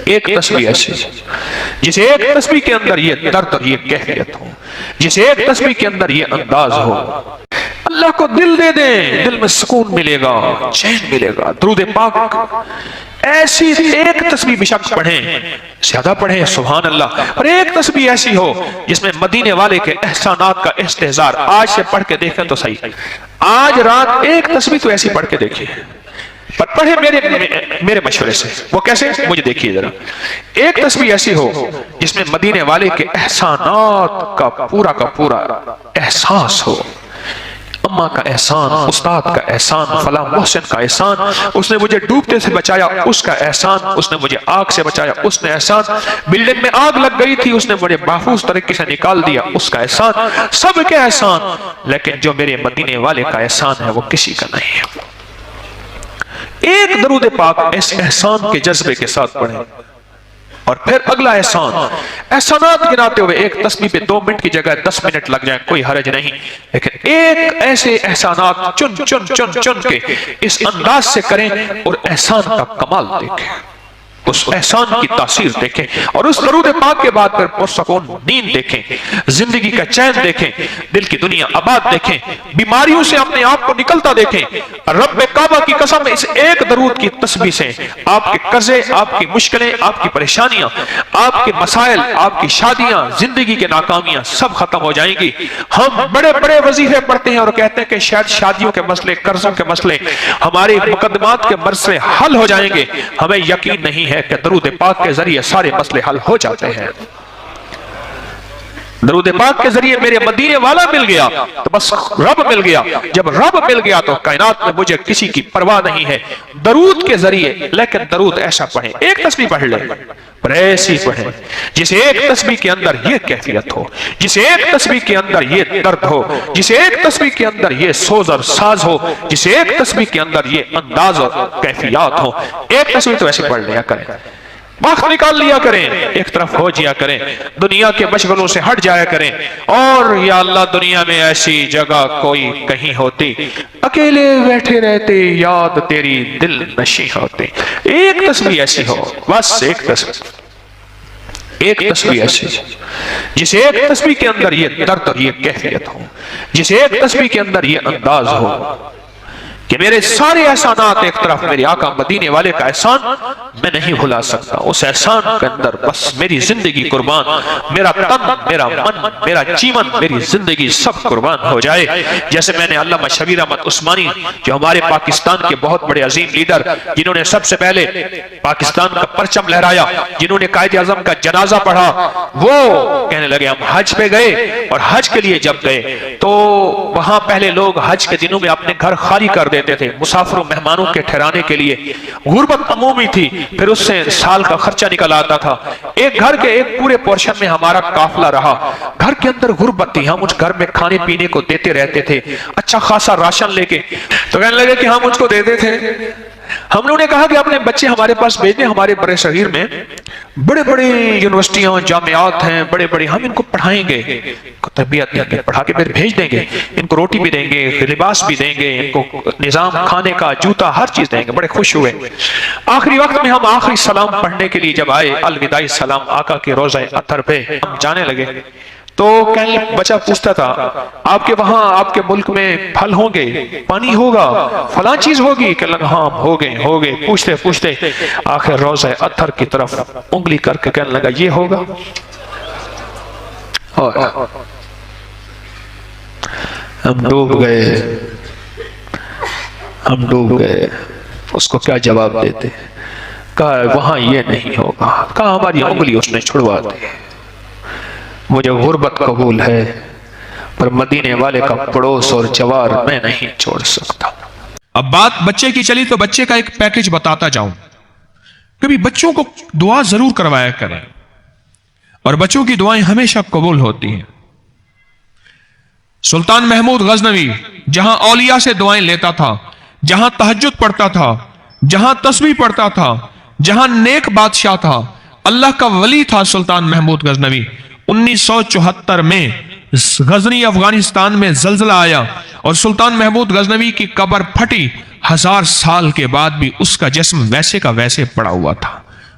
ایک تسبیح ایسی جسے ایک تسبیح کے اندر یہ درد اور یہ کیفیت ہو، جسے ایک تسبیح کے اندر یہ انداز ہو، اللہ کو دل دے دیں، دل میں سکون ملے گا، چین ملے گا۔ درود پاک ایسی ایک تسبیح بشک پڑھیں، زیادہ پڑھیں سبحان اللہ، اور ایک تسبیح ایسی ہو جس میں مدینے والے کے احسانات کا استحضار۔ آج سے پڑھ کے دیکھیں تو صحیح، آج رات ایک تسبیح تو ایسی پڑھ کے دیکھیں، پر پڑھے میرے مشورے سے۔ وہ کیسے؟ مجھے دیکھیے ذرا، ایک تسبیح ایسی ہو جس میں مدینے والے کے احسانات کا پورا احساس ہو۔ اماں کا احسان، استاد کا احسان، فلاں محسن کا احسان، اس نے مجھے ڈوبتے سے بچایا اس کا احسان، اس نے مجھے آگ سے بچایا اس نے احسان، بلڈنگ میں آگ لگ گئی تھی اس نے مجھے محفوظ طریقے سے نکال دیا اس کا احسان، سب کے احسان، لیکن جو میرے مدینے والے کا احسان ہے وہ کسی کا نہیں ہے۔ ایک درود پاک اس احسان کے جذبے کے ساتھ پڑھیں، اور پھر اگلا احسان، احسانات گناتے ہوئے ایک تسبیح پہ 2 منٹ کی جگہ 10 منٹ لگ جائیں، کوئی حرج نہیں، لیکن ایک ایسے احسانات چن کے اس انداز سے کریں اور احسان کا کمال دیکھیں، اس احسان کی تاثیر دیکھیں، اور اس درود پاک کے بعد پھر پرسکون نیند دیکھیں، زندگی کا چین دیکھیں، دل کی دنیا آباد دیکھیں، بیماریوں سے اپنے آپ کو نکلتا دیکھیں۔ رب کعبہ کی قسم، اس ایک درود کی تسبیح سے آپ کے قرضے، آپ کی مشکلیں، آپ کی پریشانیاں، آپ کے مسائل، آپ کی شادیاں، زندگی کے ناکامیاں سب ختم ہو جائیں گی۔ ہم بڑے بڑے وظیفے پڑھتے ہیں اور کہتے ہیں کہ شاید شادیوں کے مسئلے، قرضوں کے مسئلے، ہمارے مقدمات کے مسئلے حل ہو جائیں گے، ہمیں یقین نہیں ہے کہ درود پاک کے ذریعے سارے مسئلے حل ہو جاتے ہیں۔ درود پاک کے ذریعے میرے مدینے والا مل گیا تو بس رب مل گیا، جب رب مل گیا تو کائنات میں مجھے کسی کی پرواہ نہیں ہے۔ درود کے ذریعے، لیکن درود ایسا پڑھیں، ایک تسبیح پڑھ لیں پر ایسی پڑھیں جسے ایک تسبیح کے اندر یہ کیفیت ہو، جسے ایک تسبیح کے اندر یہ درد ہو، جسے ایک تسبیح کے اندر یہ سوز اور ساز ہو، جسے ایک تسبیح کے اندر یہ انداز اور کیفیات ہو۔ ایک تسبیح تو ایسے پڑھ لیا کریں، وقت نکال لیا کریں، ایک طرف ہو جیا کریں، دنیا کے مشغلوں سے ہٹ جایا کریں، اور یا اللہ دنیا میں ایسی جگہ کوئی کہیں ہوتی، اکیلے بیٹھے رہتے یاد تیری دل نشیں ہوتے۔ ایک تسبیح ایسی ہو، بس ایک تسبیح ایسی جسے ایک تسبیح کے اندر یہ درد اور یہ کیفیت ہو، جسے ایک تسبیح کے اندر یہ انداز ہو کہ میرے سارے احسانات ایک طرف، میرے آقا مدینے والے کا احسان میں نہیں بھلا سکتا، اس احسان کے اندر بس میری زندگی قربان، میرا تن، میرا من، میرا جیون، میری زندگی سب قربان ہو جائے۔ جیسے میں نے علامہ شبیر احمد عثمانی، جو ہمارے پاکستان کے بہت بڑے عظیم لیڈر، جنہوں نے سب سے پہلے پاکستان کا پرچم لہرایا، جنہوں نے قائد اعظم کا جنازہ پڑھا، وہ کہنے لگے ہم حج پہ گئے، اور حج کے لیے جب گئے تو وہاں پہلے لوگ حج کے دنوں میں اپنے گھر خالی کر دیتے تھے مسافروں مہمانوں کے ٹھہرانے کے لیے، غربت عمومی تھی، پھر اس سے سال کا خرچہ نکل آتا تھا۔ ایک گھر کے ایک پورے پورشن میں ہمارا قافلہ رہا، گھر کے اندر غربت تھی، ہم اس گھر میں کھانے پینے کو دیتے رہتے تھے، اچھا خاصا راشن لے کے، تو کہنے لگے کہ ہم مجھ کو دیتے تھے۔ ہم لوگوں نے کہا کہ اپنے بچے ہمارے پاس بھیج دیں، ہمارے بڑے صغیر میں بڑے بڑے یونیورسٹیاں، جامعات ہیں، بڑے بڑے، ہم ان کو پڑھائیں گے، تربیت دیں گے، پڑھا کے پھر بھیج دیں گے، ان کو روٹی بھی دیں گے، لباس بھی دیں گے، ان کو نظام کھانے کا، جوتا، ہر چیز دیں گے۔ بڑے خوش ہوئے۔ آخری وقت میں ہم آخری سلام پڑھنے کے لیے جب آئے، الوداعی سلام آقا کے روضہ اطہر پہ ہم جانے لگے، تو کہنے بچہ پوچھتا تھا آپ کے وہاں، آپ کے ملک میں پھل ہوں گے، پانی ہوگا، فلاں چیز ہوگی؟ کہ لگا ہاں ہو گئے، پوچھتے پوچھتے آخر روضہ اطہر کی طرف انگلی کر کے کہنے لگا یہ ہوگا۔ اور ہم ڈوب گئے، اس کو کیا جواب دیتے؟ کہا وہاں یہ نہیں ہوگا، کہا ہماری انگلی اس نے چھڑوا دی، مجھے غربت قبول ہے پر مدینے والے کا پڑوس اور جوار میں نہیں چھوڑ سکتا۔ اب بات بچے کی چلی تو بچے کا ایک پیکج بتاتا جاؤں، کبھی بچوں کو دعا ضرور کروایا کریں، اور بچوں کی دعائیں ہمیشہ قبول ہوتی ہیں۔ سلطان محمود غزنوی جہاں اولیاء سے دعائیں لیتا تھا، جہاں تہجد پڑھتا تھا، جہاں تسبیح پڑھتا تھا، جہاں نیک بادشاہ تھا، اللہ کا ولی تھا سلطان محمود غزنوی۔ 1974 میں غزنی افغانستان میں زلزلہ آیا اور سلطان محمود غزنوی کی قبر پھٹی، 1000 سال کے بعد بھی اس کا جسم ویسے کا ویسے پڑا ہوا تھا۔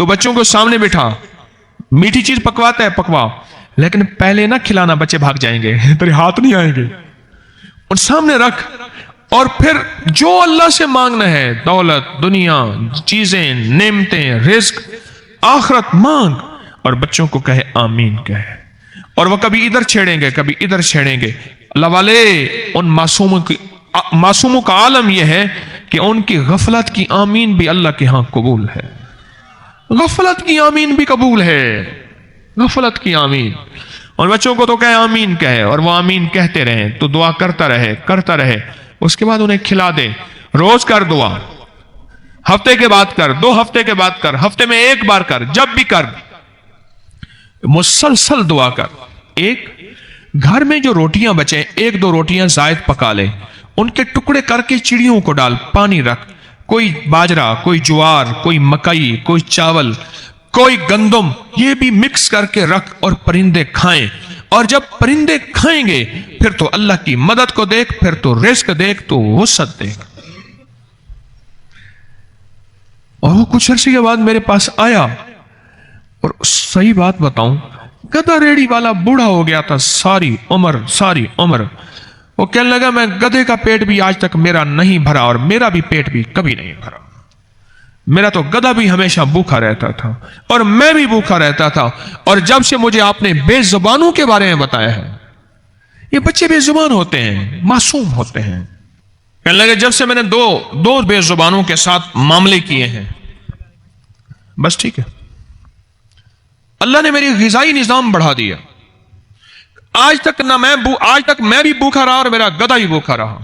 تو بچوں کو سامنے بٹھا، میٹھی چیز پکواتا ہے پکوا، لیکن پہلے نہ کھلانا، بچے بھاگ جائیں گے، تیرے ہاتھ نہیں آئیں گے، اور سامنے رکھ، اور پھر جو اللہ سے مانگنا ہے، دولت، دنیا، چیزیں، نعمتیں، رزق، آخرت مانگ، اور بچوں کو کہے آمین کہے، اور وہ کبھی ادھر چھیڑیں گے کبھی ادھر چھیڑیں گے۔ اللہ والے ان معصوموں کا عالم یہ ہے کہ ان کی غفلت کی آمین بھی اللہ کے ہاں قبول ہے، غفلت کی آمین بھی قبول ہے، غفلت کی آمین۔ اور بچوں کو تو کہے آمین کہے، اور وہ آمین کہتے رہیں، تو دعا کرتا رہے، اس کے بعد انہیں کھلا دے۔ روز کر دعا، ہفتے کے بعد کر، 2 ہفتے کے بعد کر، ہفتے میں 1 بار کر، جب بھی کر، مسلسل دعا کر۔ ایک گھر میں جو روٹیاں بچیں، 1-2 روٹیاں زائد پکا لے، ان کے ٹکڑے کر کے چڑیوں کو ڈال، پانی رکھ، کوئی باجرہ، کوئی جوار، کوئی مکئی، کوئی چاول، کوئی گندم، یہ بھی مکس کر کے رکھ، اور پرندے کھائیں۔ اور جب پرندے کھائیں گے پھر تو اللہ کی مدد کو دیکھ، پھر تو رزق دیکھ، تو وسعت دیکھ۔ اور وہ کچھ عرصے کے بعد میرے پاس آیا، اور صحیح بات بتاؤں، گدھا ریڑھی والا بوڑھا ہو گیا تھا، ساری عمر وہ کہنے لگا میں گدھے کا پیٹ بھی آج تک میرا نہیں بھرا، اور میرا بھی پیٹ بھی کبھی نہیں بھرا، میرا تو گدھا بھی ہمیشہ بھوکا رہتا تھا، اور میں بھی بھوکا رہتا تھا، اور جب سے مجھے آپ نے بے زبانوں کے بارے میں بتایا ہے، یہ بچے بے زبان ہوتے ہیں، معصوم ہوتے ہیں۔ کہنے لگے جب سے میں نے دو بے زبانوں کے ساتھ معاملے کیے ہیں، بس ٹھیک ہے، اللہ نے میری غذائی نظام بڑھا دیا، آج تک میں بھی بھوکا رہا، اور میرا گدھا بھی بھوکا رہا،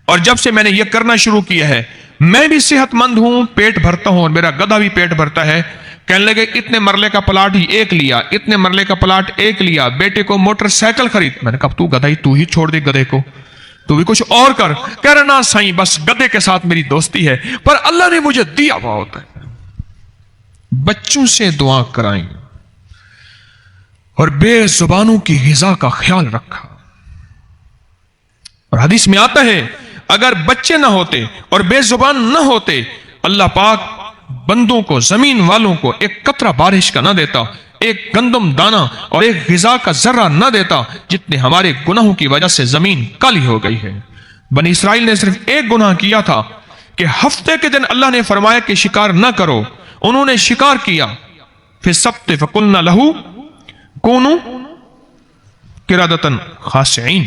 اور جب سے میں نے یہ کرنا شروع کیا ہے، میں بھی صحت مند ہوں، پیٹ بھرتا ہوں، اور میرا گدھا بھی پیٹ بھرتا ہے۔ کہنے لگے اتنے مرلے کا پلاٹ ہی 1 لیا، اتنے مرلے کا پلاٹ 1 لیا، بیٹے کو موٹر سائیکل خرید۔ میں نے کہا تو گدھا ہی، تو ہی چھوڑ دے گدھے کو، تو بھی کچھ اور کر۔ کہہ رہا نا سائیں، بس گدھے کے ساتھ میری دوستی ہے، پر اللہ نے مجھے دیا بہت ہے۔ بچوں سے دعا کرائیں، اور بے زبانوں کی غذا کا خیال رکھا۔ اور حدیث میں آتا ہے اگر بچے نہ ہوتے اور بے زبان نہ ہوتے، اللہ پاک بندوں کو، زمین والوں کو ایک قطرہ بارش کا نہ دیتا، ایک گندم دانہ اور ایک غذا کا ذرہ نہ دیتا، جتنے ہمارے گناہوں کی وجہ سے زمین کالی ہو گئی ہے۔ بنی اسرائیل نے صرف ایک گناہ کیا تھا کہ ہفتے کے دن اللہ نے فرمایا کہ شکار نہ کرو، انہوں نے شکار کیا، پھر سبت فقلنا لہو کونوا قردۃ خاسئین،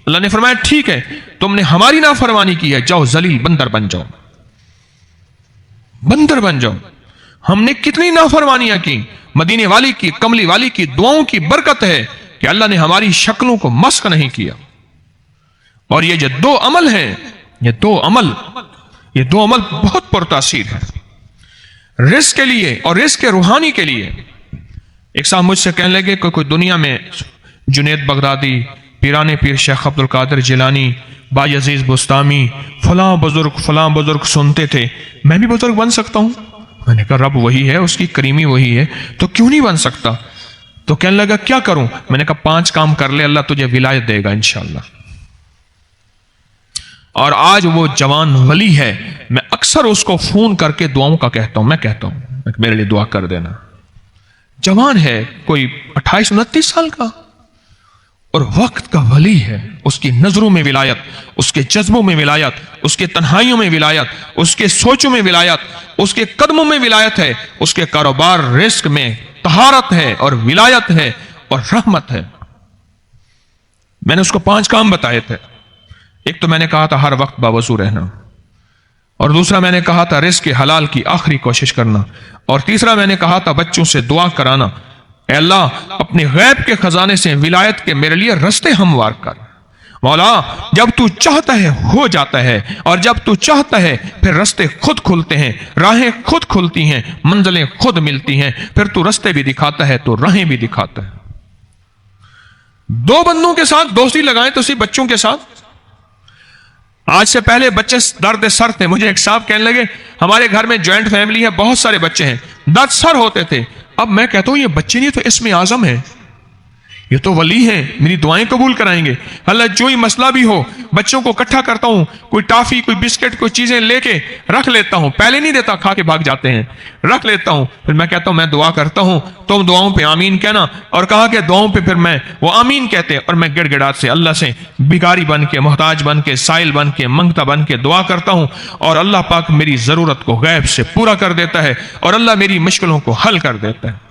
اللہ نے فرمایا ٹھیک ہے تم نے ہماری نافرمانی کی ہے، جاؤ ذلیل بندر بن جاؤ، بندر بن جاؤ۔ ہم نے کتنی نافرمانیاں کی، مدینے والی کی، کملی والی کی دعاؤں کی برکت ہے کہ اللہ نے ہماری شکلوں کو مسخ نہیں کیا۔ اور یہ جو 2 عمل ہیں، یہ دو عمل بہت پرتاثیر ہے رزق کے لیے اور رزق کے روحانی کے لیے۔ ایک صاحب مجھ سے کہنے لگے کہ کوئی دنیا میں جنید بغدادی، پیران پیر شیخ عبد القادر جیلانی، بایزید بستامی، فلاں بزرگ سنتے تھے، میں بھی بزرگ بن سکتا ہوں؟ میں نے کہا رب وہی ہے، اس کی کریمی وہی ہے، تو کیوں نہیں بن سکتا؟ تو کہنے لگا کیا کروں؟ میں نے کہا 5 کام کر لے، اللہ تجھے ولایت دے گا انشاءاللہ۔ اور آج وہ جوان ولی ہے، میں اکثر اس کو فون کر کے دعاؤں کا کہتا ہوں میرے لیے دعا کر دینا۔ جوان ہے، کوئی 28-29 سال کا، اور وقت کا ولی ہے، اس کی نظروں میں ولایت، اس کے جذبوں میں ولایت، اس کے تنہائیوں میں ولایت، اس کے سوچوں میں ولایت، اس کے قدموں میں ولایت ہے، اس کے کاروبار رزق میں طہارت ہے اور ولایت ہے اور رحمت ہے۔ میں نے اس کو 5 کام بتائے تھے۔ ایک تو میں نے کہا تھا ہر وقت باوضو رہنا، اور دوسرا میں نے کہا تھا رزق حلال کی آخری کوشش کرنا، اور تیسرا میں نے کہا تھا بچوں سے دعا کرانا، اے اللہ اپنے غیب کے خزانے سے ولایت کے میرے لیے رستے ہموار کر۔ مولا جب تو چاہتا ہے ہو جاتا ہے، اور جب تو چاہتا ہے پھر رستے خود کھلتے ہیں، راہیں خود کھلتی ہیں، منزلیں خود ملتی ہیں، پھر تو رستے بھی دکھاتا ہے تو راہیں بھی دکھاتا ہے۔ 2 بندوں کے ساتھ دوستی لگائیں تو صرف بچوں کے ساتھ۔ آج سے پہلے بچے درد سر تھے، مجھے ایک صاحب کہنے لگے ہمارے گھر میں جوائنٹ فیملی ہے، بہت سارے بچے ہیں، درد سر ہوتے تھے۔ اب میں کہتا ہوں یہ بچے نہیں تو اسم اعظم ہے، یہ تو ولی ہیں، میری دعائیں قبول کرائیں گے۔ اللہ جو ہی مسئلہ بھی ہو، بچوں کو اکٹھا کرتا ہوں، کوئی ٹافی، کوئی بسکٹ، کوئی چیزیں لے کے رکھ لیتا ہوں، پہلے نہیں دیتا، کھا کے بھاگ جاتے ہیں، رکھ لیتا ہوں، پھر میں کہتا ہوں میں دعا کرتا ہوں، تم دعاؤں پہ آمین کہنا، اور کہا کہ دعاؤں پہ پھر میں وہ آمین کہتے، اور میں گڑ گڑات سے اللہ سے بھکاری بن کے، محتاج بن کے، سائل بن کے، منگتا بن کے دعا کرتا ہوں، اور اللہ پاک میری ضرورت کو غیب سے پورا کر دیتا ہے، اور اللہ میری مشکلوں کو حل کر دیتا ہے۔